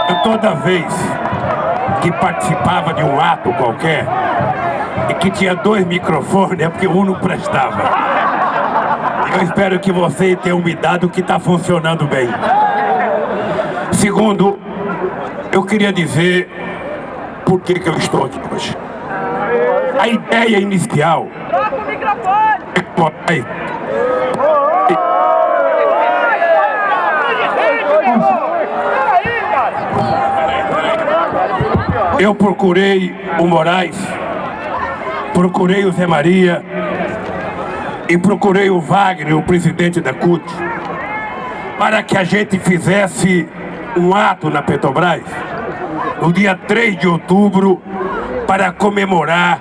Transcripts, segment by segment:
Eu toda vez que participava de um ato qualquer e que tinha 2 microfones, é porque um não prestava. Eu espero que vocês tenham me dado que está funcionando bem. Segundo, eu queria dizer por que eu estou aqui hoje. A ideia inicial... Troca o microfone! Eu procurei o Moraes, procurei o Zé Maria e procurei o Wagner, o presidente da CUT, para que a gente fizesse um ato na Petrobras no dia 3 de outubro para comemorar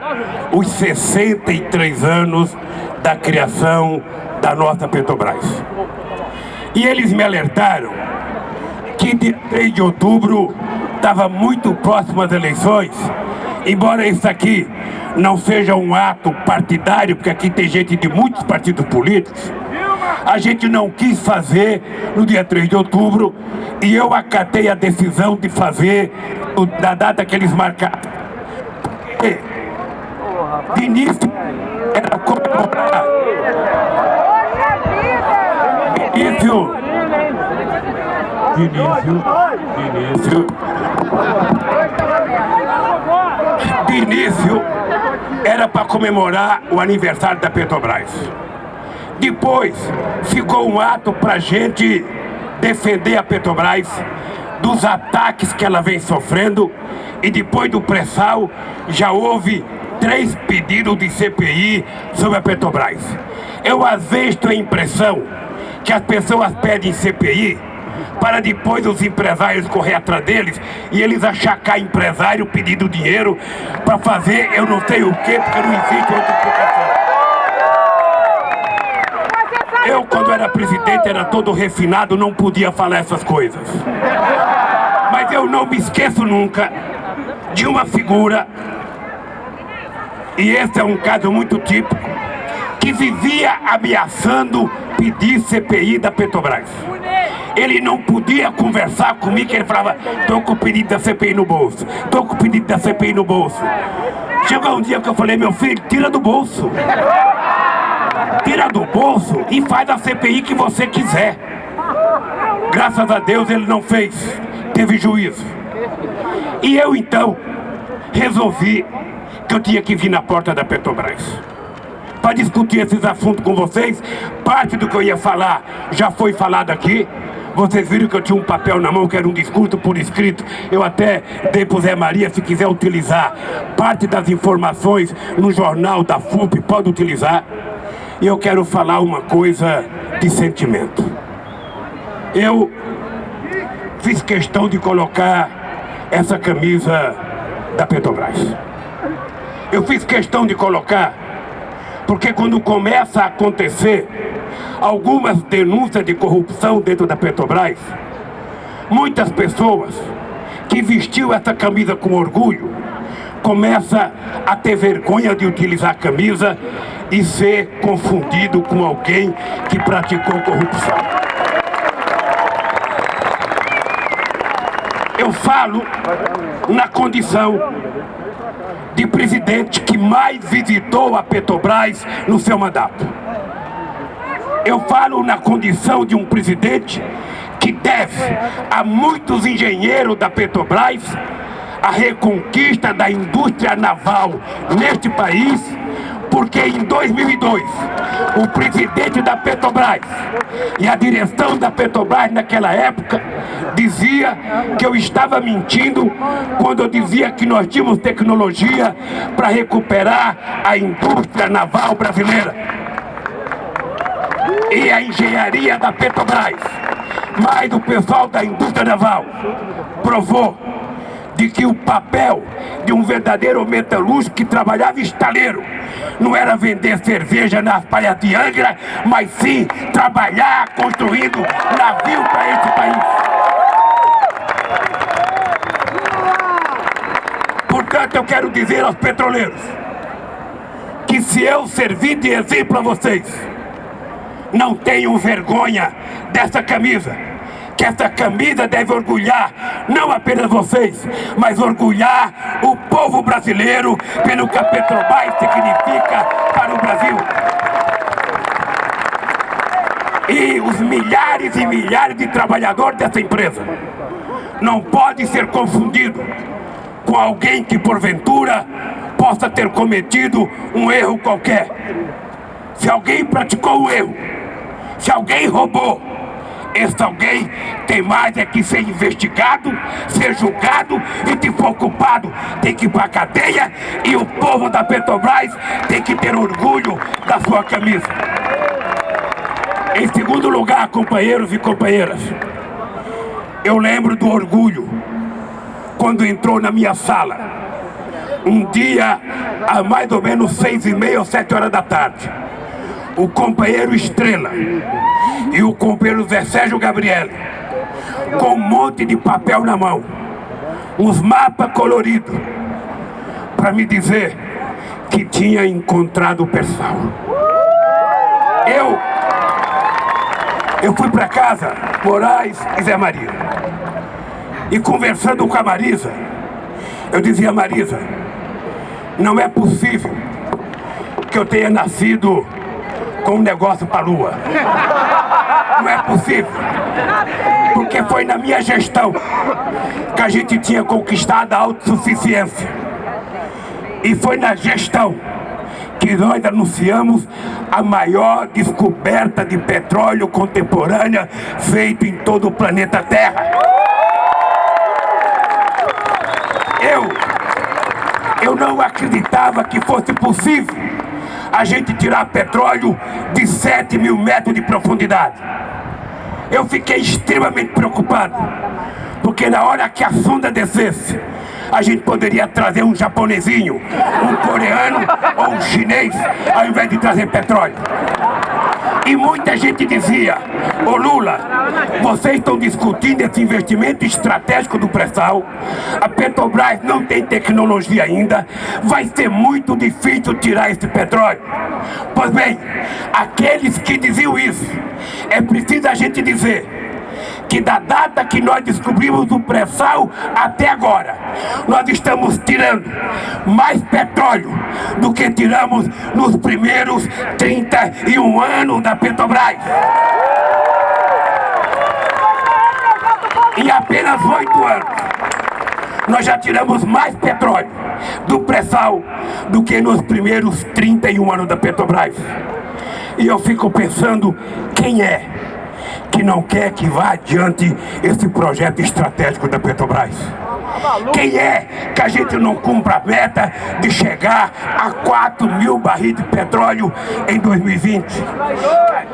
os 63 anos da criação da nossa Petrobras. E eles me alertaram que dia 3 de outubro estava muito próximo às eleições, embora isso aqui não seja um ato partidário, porque aqui tem gente de muitos partidos políticos, a gente não quis fazer no dia 3 de outubro e eu acatei a decisão de fazer na data que eles marcaram. De início era comemorar. De início era para comemorar o aniversário da Petrobras. Depois ficou um ato para a gente defender a Petrobras dos ataques que ela vem sofrendo, e depois do pré-sal já houve 3 pedidos de CPI sobre a Petrobras. Eu às vezes tenho a impressão que as pessoas pedem CPI para depois os empresários correr atrás deles e eles achacar empresário pedindo dinheiro para fazer eu não sei o que, porque não existe outra explicação. Eu, quando era presidente, era todo refinado, não podia falar essas coisas. Mas eu não me esqueço nunca de uma figura, e esse é um caso muito típico, que vivia ameaçando pedir CPI da Petrobras. Ele não podia conversar comigo, que ele falava, estou com o pedido da CPI no bolso, estou com o pedido da CPI no bolso. Chegou um dia que eu falei, meu filho, tira do bolso. Tira do bolso e faz a CPI que você quiser. Graças a Deus ele não fez, teve juízo. E eu então resolvi que eu tinha que vir na porta da Petrobras para discutir esses assuntos com vocês. Parte do que eu ia falar já foi falado aqui. Vocês viram que eu tinha um papel na mão que era um discurso por escrito. Eu até dei pro Zé Maria, se quiser utilizar parte das informações no jornal da FUP, pode utilizar. E eu quero falar uma coisa de sentimento. Eu fiz questão de colocar essa camisa da Petrobras. Eu fiz questão de colocar porque quando começa a acontecer algumas denúncias de corrupção dentro da Petrobras, muitas pessoas que vestiu essa camisa com orgulho começa a ter vergonha de utilizar a camisa e ser confundido com alguém que praticou corrupção. Eu falo na condição de presidente que mais visitou a Petrobras no seu mandato. Eu falo na condição de um presidente que deve a muitos engenheiros da Petrobras a reconquista da indústria naval neste país, porque em 2002 o presidente da Petrobras e a direção da Petrobras naquela época dizia que eu estava mentindo quando eu dizia que nós tínhamos tecnologia para recuperar a indústria naval brasileira. E a engenharia da Petrobras, mais o pessoal da indústria naval, provou de que o papel de um verdadeiro metalúrgico que trabalhava em estaleiro não era vender cerveja nas praias de Angra, mas sim trabalhar construindo navio para esse país. Portanto, eu quero dizer aos petroleiros que se eu servir de exemplo a vocês, não tenham vergonha dessa camisa, que essa camisa deve orgulhar não apenas vocês, mas orgulhar o povo brasileiro pelo que a Petrobras significa para o Brasil. E os milhares e milhares de trabalhadores dessa empresa não podem ser confundidos com alguém que porventura possa ter cometido um erro qualquer. Se alguém praticou um erro, se alguém roubou, esse alguém tem mais é que ser investigado, ser julgado, e se for culpado tem que ir para a cadeia, e o povo da Petrobras tem que ter orgulho da sua camisa. Em segundo lugar, companheiros e companheiras, eu lembro do orgulho quando entrou na minha sala, um dia, a mais ou menos 6h30 ou 7 horas da tarde, o companheiro Estrela e o companheiro Zé Sérgio Gabriel, com um monte de papel na mão, uns mapas coloridos, para me dizer que tinha encontrado o Persal. Eu fui para casa, Moraes e Zé Maria, e conversando com a Marisa, eu dizia: Marisa, não é possível que eu tenha nascido com um negócio para a lua. Não é possível, porque foi na minha gestão que a gente tinha conquistado a autossuficiência, e foi na gestão que nós anunciamos a maior descoberta de petróleo contemporânea feita em todo o planeta Terra. Eu não acreditava que fosse possível a gente tirar petróleo de 7.000 metros de profundidade. Eu fiquei extremamente preocupado, porque na hora que a sonda descesse, a gente poderia trazer um japonesinho, um coreano ou um chinês, ao invés de trazer petróleo. E muita gente dizia: ô Lula, vocês estão discutindo esse investimento estratégico do pré-sal, a Petrobras não tem tecnologia ainda, vai ser muito difícil tirar esse petróleo. Pois bem, aqueles que diziam isso, é preciso a gente dizer que da data que nós descobrimos o pré-sal até agora, nós estamos tirando mais petróleo do que tiramos nos primeiros 31 anos da Petrobras. Em apenas 8 anos, nós já tiramos mais petróleo do pré-sal do que nos primeiros 31 anos da Petrobras. E eu fico pensando, quem é que não quer que vá adiante esse projeto estratégico da Petrobras? Quem é que a gente não cumpra a meta de chegar a 4.000 barris de petróleo em 2020?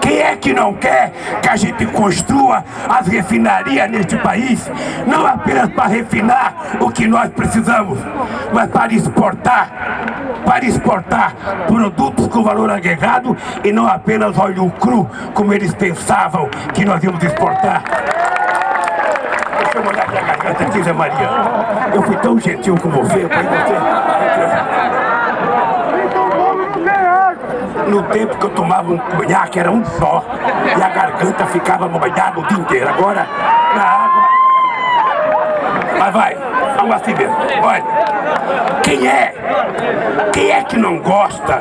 Quem é que não quer que a gente construa as refinarias neste país, não apenas para refinar o que nós precisamos, mas para exportar produtos com valor agregado e não apenas óleo cru, como eles pensavam que nós íamos exportar? Deixa eu olhar minha garganta aqui, Zé Maria. Eu fui tão gentil com você, no tempo que eu tomava um conhaque era um só, e a garganta ficava molhada o dia inteiro. Agora, na água... Mas vai, vamos assim mesmo. Olha, quem é que não gosta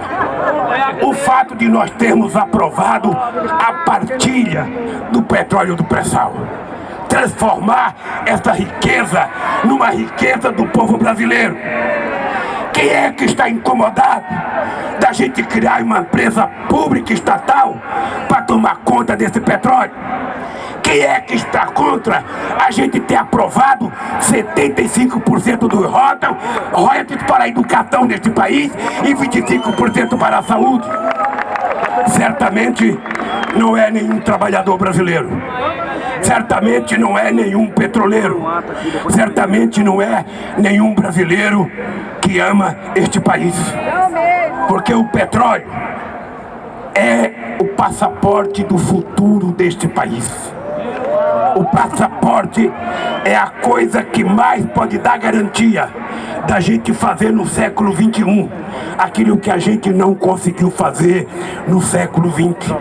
o fato de nós termos aprovado a partilha do petróleo do pré-sal? Transformar essa riqueza numa riqueza do povo brasileiro. Quem é que está incomodado da gente criar uma empresa pública estatal para tomar conta desse petróleo? Quem é que está contra a gente ter aprovado 75% do royalties para a educação neste país e 25% para a saúde? Certamente não é nenhum trabalhador brasileiro. Certamente não é nenhum petroleiro. Certamente não é nenhum brasileiro que ama este país. Porque o petróleo é o passaporte do futuro deste país. O passaporte é a coisa que mais pode dar garantia da gente fazer no século XXI aquilo que a gente não conseguiu fazer no século XX.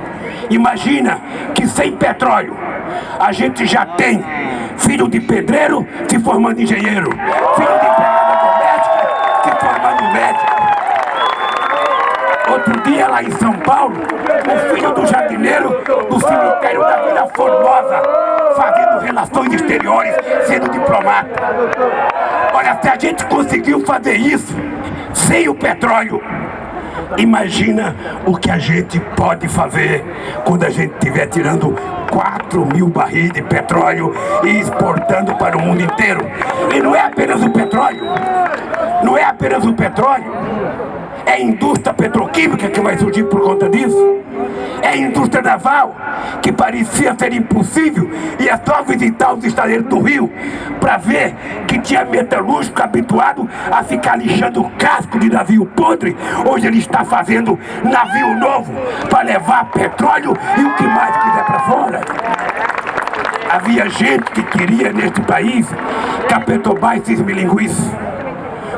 Imagina que sem petróleo A gente já tem filho de pedreiro se formando engenheiro, filho de empregada doméstica se formando médico. Outro dia lá em São Paulo, o filho do jardineiro do cemitério da Vila Formosa fazendo relações exteriores, sendo diplomata. Olha, se a gente conseguiu fazer isso sem o petróleo, imagina o que a gente pode fazer quando a gente estiver tirando 4.000 barris de petróleo e exportando para o mundo inteiro. E não é apenas o petróleo, não é apenas o petróleo, é a indústria petroquímica que vai surgir por conta disso. É a indústria naval, que parecia ser impossível, e é só visitar os estaleiros do Rio para ver que tinha metalúrgico habituado a ficar lixando o casco de navio podre. Hoje ele está fazendo navio novo para levar petróleo e o que mais quiser para fora. Havia gente que queria neste país que a Petrobras se esmilinguisse.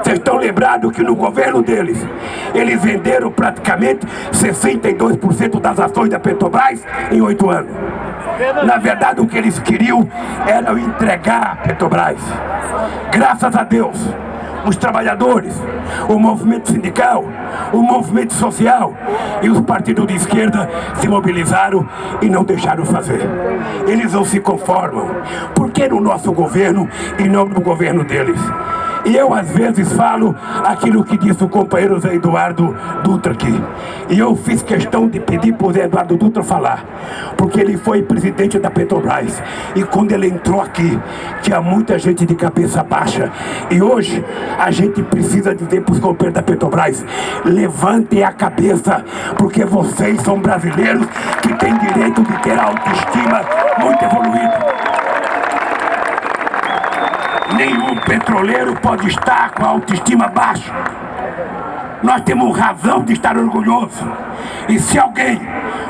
Vocês estão lembrados que no governo deles, eles venderam praticamente 62% das ações da Petrobras em 8 anos. Na verdade, o que eles queriam era entregar a Petrobras. Graças a Deus, os trabalhadores, o movimento sindical, o movimento social e os partidos de esquerda se mobilizaram e não deixaram fazer. Eles não se conformam. Por que no nosso governo e não no governo deles? E eu às vezes falo aquilo que disse o companheiro Zé Eduardo Dutra aqui. E eu fiz questão de pedir para o Zé Eduardo Dutra falar, porque ele foi presidente da Petrobras. E quando ele entrou aqui, tinha muita gente de cabeça baixa. E hoje a gente precisa dizer para os companheiros da Petrobras: levantem a cabeça, porque vocês são brasileiros que têm direito de ter a autoestima muito evoluída. Nenhum petroleiro pode estar com a autoestima baixa. Nós temos razão de estar orgulhosos. E se alguém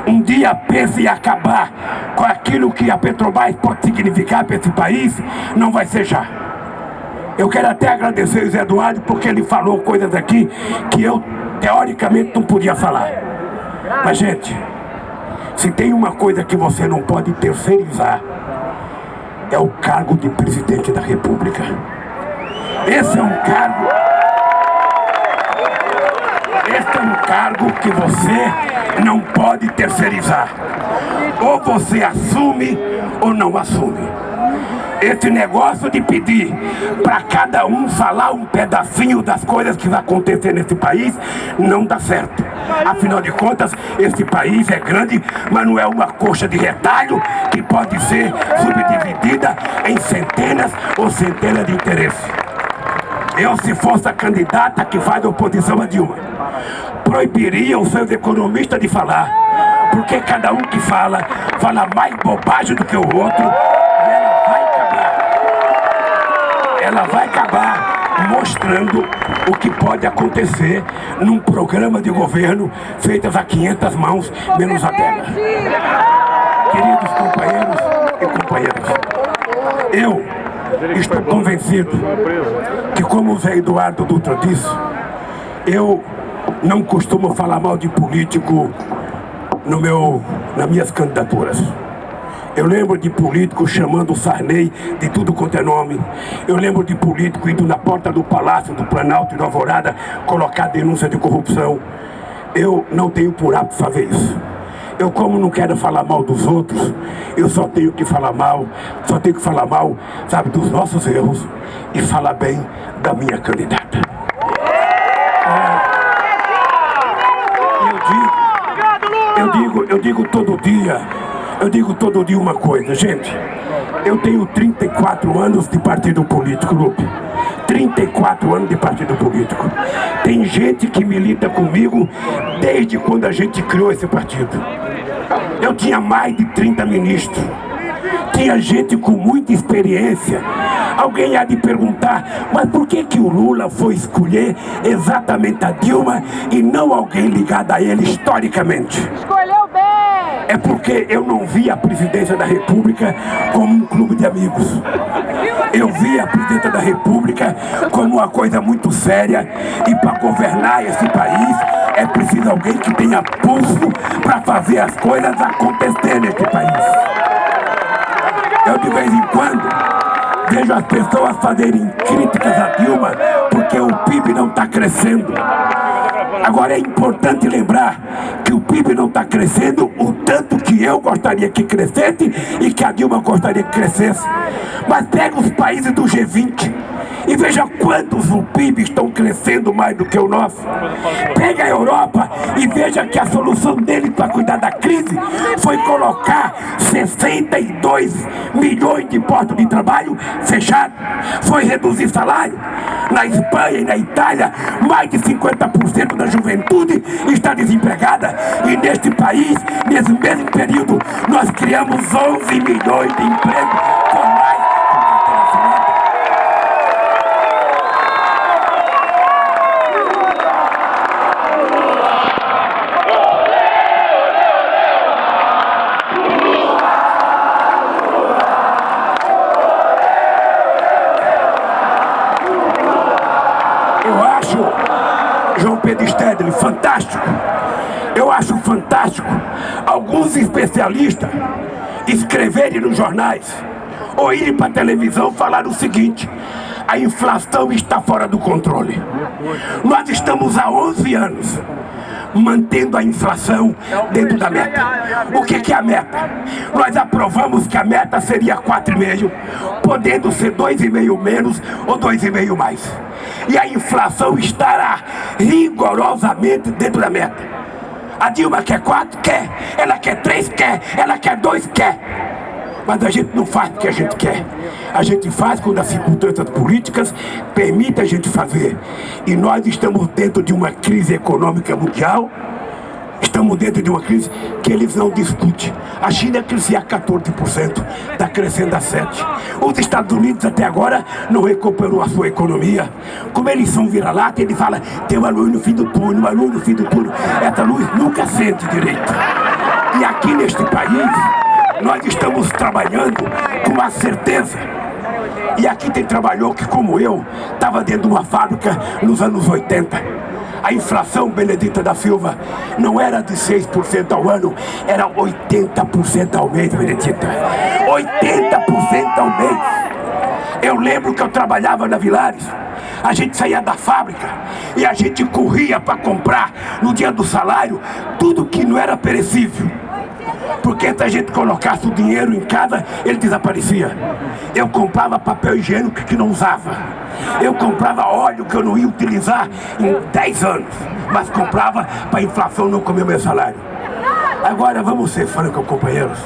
um dia pensa em acabar com aquilo que a Petrobras pode significar para esse país, não vai ser já. Eu quero até agradecer o Zé Eduardo, porque ele falou coisas aqui que eu, teoricamente, não podia falar. Mas, gente, se tem uma coisa que você não pode terceirizar, é o cargo de presidente da República. Esse é um cargo que você não pode terceirizar. Ou você assume ou não assume. Esse negócio de pedir para cada um falar um pedacinho das coisas que vai acontecer nesse país não dá certo. Afinal de contas, esse país é grande, mas não é uma coxa de retalho que pode ser subdividida em centenas ou centenas de interesses. Eu, se fosse a candidata que faz oposição a Dilma, proibiria os seus economistas de falar, porque cada um que fala mais bobagem do que o outro, e ela vai acabar mostrando o que pode acontecer num programa de governo feito a 500 mãos, menos a dela. Queridos companheiros e companheiras, eu estou convencido que, como o Zé Eduardo Dutra disse, eu não costumo falar mal de político nas minhas candidaturas. Eu lembro de políticos chamando o Sarney de tudo quanto é nome. Eu lembro de político indo na porta do Palácio do Planalto e do Alvorada colocar denúncia de corrupção. Eu não tenho por hábito fazer isso. Eu, como não quero falar mal dos outros, eu só tenho que falar mal, sabe, dos nossos erros e falar bem da minha candidata. Eu digo todo dia uma coisa, gente. Eu tenho 34 anos de partido político, Lupe. 34 anos de partido político. Tem gente que milita comigo desde quando a gente criou esse partido. Eu tinha mais de 30 ministros. Tinha gente com muita experiência. Alguém há de perguntar, mas por que o Lula foi escolher exatamente a Dilma e não alguém ligado a ele historicamente? Escolheu bem! É porque eu não vi a presidência da República como um clube de amigos. Eu vi a presidência da República como uma coisa muito séria, e para governar esse país é preciso alguém que tenha pulso para fazer as coisas acontecer nesse país. Eu de vez em quando vejo as pessoas fazerem críticas a Dilma porque o PIB não está crescendo. Agora é importante lembrar que o PIB não está crescendo o tanto que eu gostaria que crescesse e que a Dilma gostaria que crescesse. Mas pega os países do G20 e veja quantos o PIB estão crescendo mais do que o nosso. Pega a Europa e veja que a solução deles para cuidar da crise foi colocar 62 milhões de postos de trabalho fechados. Foi reduzir salário. Na Espanha e na Itália, mais de 50% da juventude está desempregada. E neste país, nesse mesmo período, nós criamos 11 milhões de empregos formais. João Pedro Stedley, fantástico. Eu acho fantástico alguns especialistas escreverem nos jornais ou irem para a televisão falar o seguinte: a inflação está fora do controle. Nós estamos há 11 anos mantendo a inflação dentro da meta. O que é a meta? Nós aprovamos que a meta seria 4,5, podendo ser 2,5 menos ou 2,5 mais. E a inflação estará rigorosamente dentro da meta. A Dilma quer 4? Quer. Ela quer 3? Quer. Ela quer 2? Quer. Mas a gente não faz o que a gente quer. A gente faz quando as circunstâncias políticas permitem a gente fazer. E nós estamos dentro de uma crise econômica mundial. Estamos dentro de uma crise que eles não discutem. A China crescia a 14%, está crescendo a 7%. Os Estados Unidos até agora não recuperou a sua economia. Como eles são vira-lata, eles falam: tem uma luz no fim do túnel, uma luz no fim do túnel. Essa luz nunca acende direito. E aqui neste país, nós estamos trabalhando com uma certeza. E aqui tem trabalhador que, como eu, estava dentro de uma fábrica nos anos 80. A inflação, Benedita da Silva, não era de 6% ao ano, era 80% ao mês, Benedita. 80% ao mês. Eu lembro que eu trabalhava na Vilares. A gente saía da fábrica e a gente corria para comprar, no dia do salário, tudo que não era perecível. Porque se a gente colocasse o dinheiro em casa, ele desaparecia. Eu comprava papel higiênico que não usava. Eu comprava óleo que eu não ia utilizar em 10 anos. Mas comprava para a inflação não comer meu salário. Agora vamos ser francos, companheiros.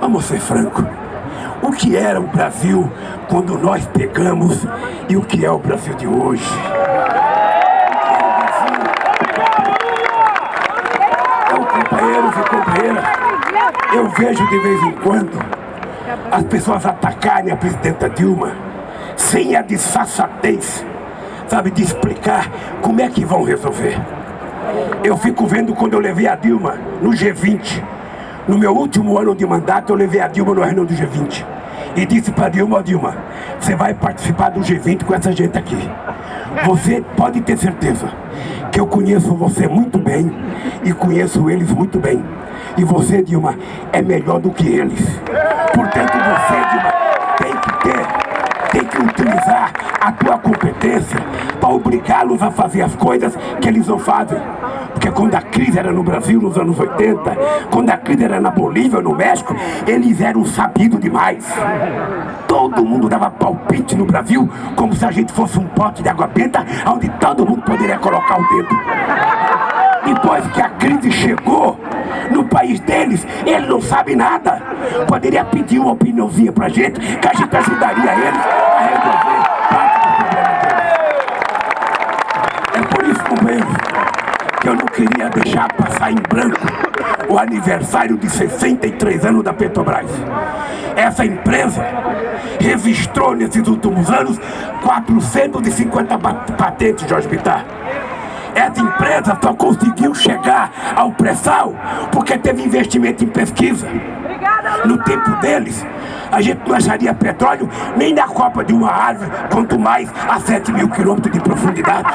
Vamos ser francos. O que era o Brasil quando nós pegamos e o que é o Brasil de hoje? Companheiros e companheiras, eu vejo de vez em quando as pessoas atacarem a presidenta Dilma sem a disfarçatez, sabe, de explicar como é que vão resolver. Eu fico vendo quando eu levei a Dilma no G20, no meu último ano de mandato, eu levei a Dilma no reunião do G20 e disse para Dilma: Dilma, você vai participar do G20 com essa gente aqui. Você pode ter certeza que eu conheço você muito bem e conheço eles muito bem. E você, Dilma, é melhor do que eles. Portanto, você, Dilma, tem que utilizar a tua competência para obrigá-los a fazer as coisas que eles não fazem. Porque quando a crise era no Brasil nos anos 80, quando a crise era na Bolívia ou no México, eles eram sabidos demais. Todo mundo dava palpite no Brasil como se a gente fosse um pote de água benta onde todo mundo poderia colocar o dedo. Depois que a crise chegou no país deles, ele não sabe nada. Poderia pedir uma opiniãozinha pra gente, que a gente ajudaria eles a resolver parte do problema deles. É por isso, companheiros, que eu não queria deixar passar em branco o aniversário de 63 anos da Petrobras. Essa empresa registrou nesses últimos anos 450 patentes de hospital. Essa empresa só conseguiu chegar ao pré-sal porque teve investimento em pesquisa. No tempo deles, a gente não acharia petróleo nem na copa de uma árvore, quanto mais a 7.000 quilômetros de profundidade.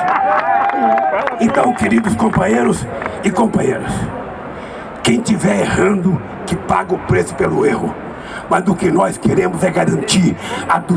Então, queridos companheiros e companheiras, quem estiver errando, que paga o preço pelo erro. Mas o que nós queremos é garantir a